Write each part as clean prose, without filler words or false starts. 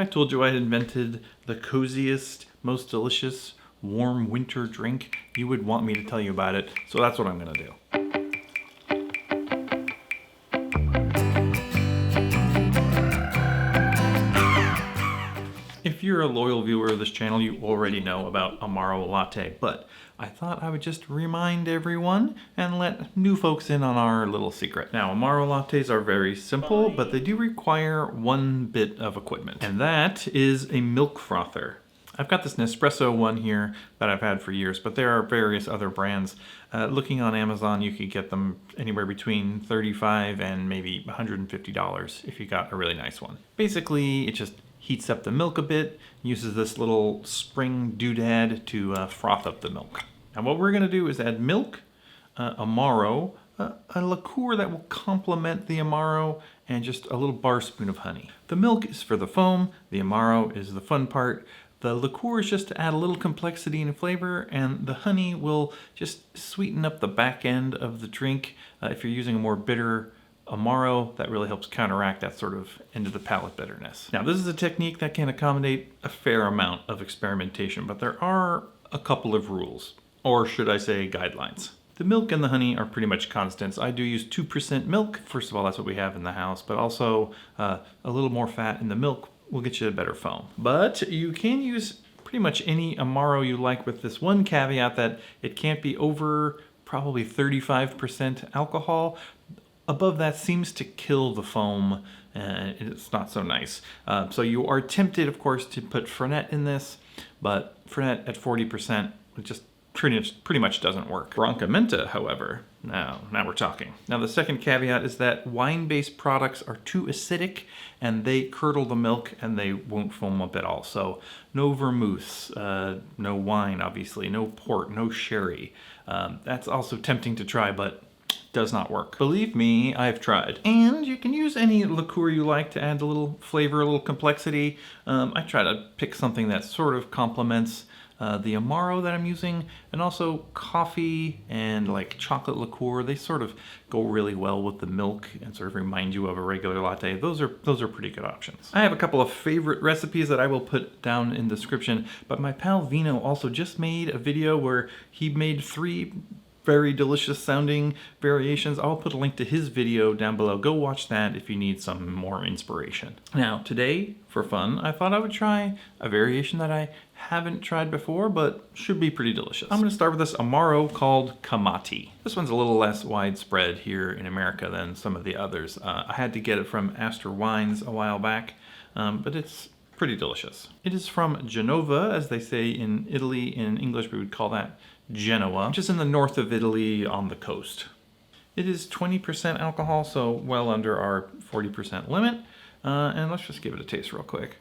I told you I had invented the coziest, most delicious, warm winter drink, you would want me to tell you about it, so that's what I'm gonna do. If you're a loyal viewer of this channel, you already know about Amaro Latte, but I thought I would just remind everyone and let new folks in on our little secret. Now, Amaro Lattes are very simple, but they do require one bit of equipment, and that is a milk frother. I've got this Nespresso one here that I've had for years, but there are various other brands. Looking on Amazon, you could get them anywhere between $35 and maybe $150 if you got a really nice one. Basically, it just heats up the milk a bit, uses this little spring doodad to froth up the milk. Now what we're gonna do is add milk, Amaro, a liqueur that will complement the Amaro, and just a little bar spoon of honey. The milk is for the foam, the Amaro is the fun part. The liqueur is just to add a little complexity and flavor, and the honey will just sweeten up the back end of the drink. If you're using a more bitter Amaro, that really helps counteract that sort of end of the palate bitterness. Now, this is a technique that can accommodate a fair amount of experimentation, but there are a couple of rules, or should I say guidelines. The milk and the honey are pretty much constants. I do use 2% milk. First of all, that's what we have in the house, but also a little more fat in the milk will get you a better foam. But you can use pretty much any Amaro you like, with this one caveat that it can't be over probably 35% alcohol. Above that seems to kill the foam, and it's not so nice. So you are tempted, of course, to put Fernet in this, but Fernet at 40%, it just pretty much doesn't work. Brancamenta, however, now we're talking. Now the second caveat is that wine-based products are too acidic and they curdle the milk and they won't foam up at all. So no vermouths, no wine, obviously, no port, no sherry. That's also tempting to try, but does not work. Believe me, I've tried. And you can use any liqueur you like to add a little flavor, a little complexity. I try to pick something that sort of complements the Amaro that I'm using, and also coffee and like chocolate liqueur. They sort of go really well with the milk and sort of remind you of a regular latte. Those are pretty good options. I have a couple of favorite recipes that I will put down in the description, but my pal Vino also just made a video where he made 3 very delicious sounding variations. I'll put a link to his video down below. Go watch that if you need some more inspiration. Now today, for fun, I thought I would try a variation that I haven't tried before, but should be pretty delicious. I'm gonna start with this Amaro called Camatti. This one's a little less widespread here in America than some of the others. I had to get it from Astor Wines a while back, but it's pretty delicious. It is from Genova, as they say in Italy. In English, we would call that Genoa, which is in the north of Italy on the coast. It is 20% alcohol, so well under our 40% limit. And let's just give it a taste real quick.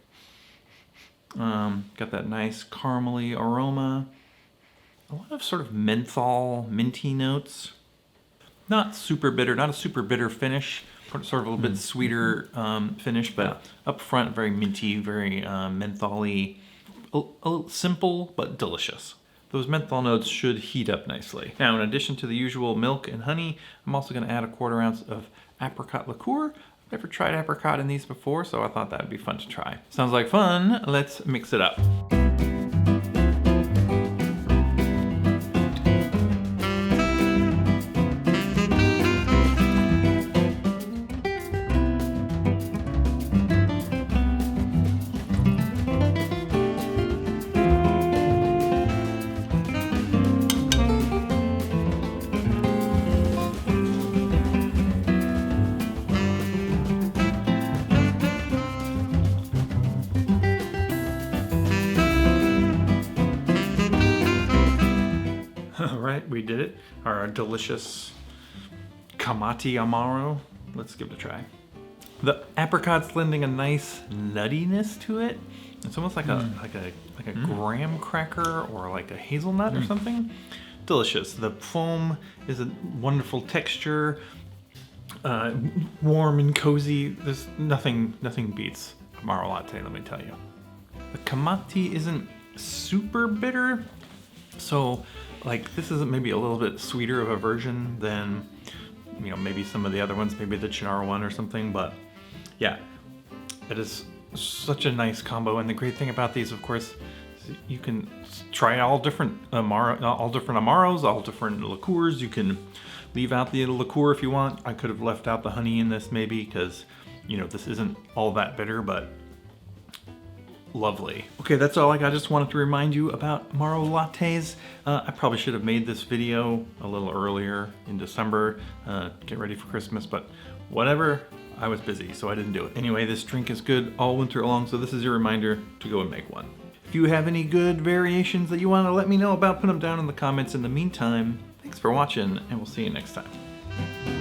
Got that nice caramely aroma. A lot of sort of menthol, minty notes. Not super bitter, not a super bitter finish. Sort of a little bit sweeter finish, but up front, very minty, very mentholy. A little simple, but delicious. Those menthol notes should heat up nicely. Now, in addition to the usual milk and honey, I'm also gonna add a 1/4 ounce of apricot liqueur. I've never tried apricot in these before, so I thought that would be fun to try. Sounds like fun, let's mix it up. We did it. Our delicious Camatti Amaro. Let's give it a try. The apricot's lending a nice nuttiness to it. It's almost like a graham cracker or like a hazelnut or something. Delicious. The foam is a wonderful texture. Warm and cozy. There's nothing beats Amaro Latte, let me tell you. The Camatti isn't super bitter, so like this is maybe a little bit sweeter of a version than, you know, maybe some of the other ones, maybe the Cynar one or something, but yeah, it is such a nice combo. And the great thing about these, of course, is you can try all different Amaros, all different liqueurs. You can leave out the liqueur if you want. I could have left out the honey in this maybe because, you know, this isn't all that bitter, but lovely. Okay, that's all I got. I just wanted to remind you about Amaro Lattes. I probably should have made this video a little earlier in December, get ready for Christmas, but whatever, I was busy, so I didn't do it. Anyway, this drink is good all winter long, so this is your reminder to go and make one. If you have any good variations that you want to let me know about, put them down in the comments. In the meantime, thanks for watching, and we'll see you next time.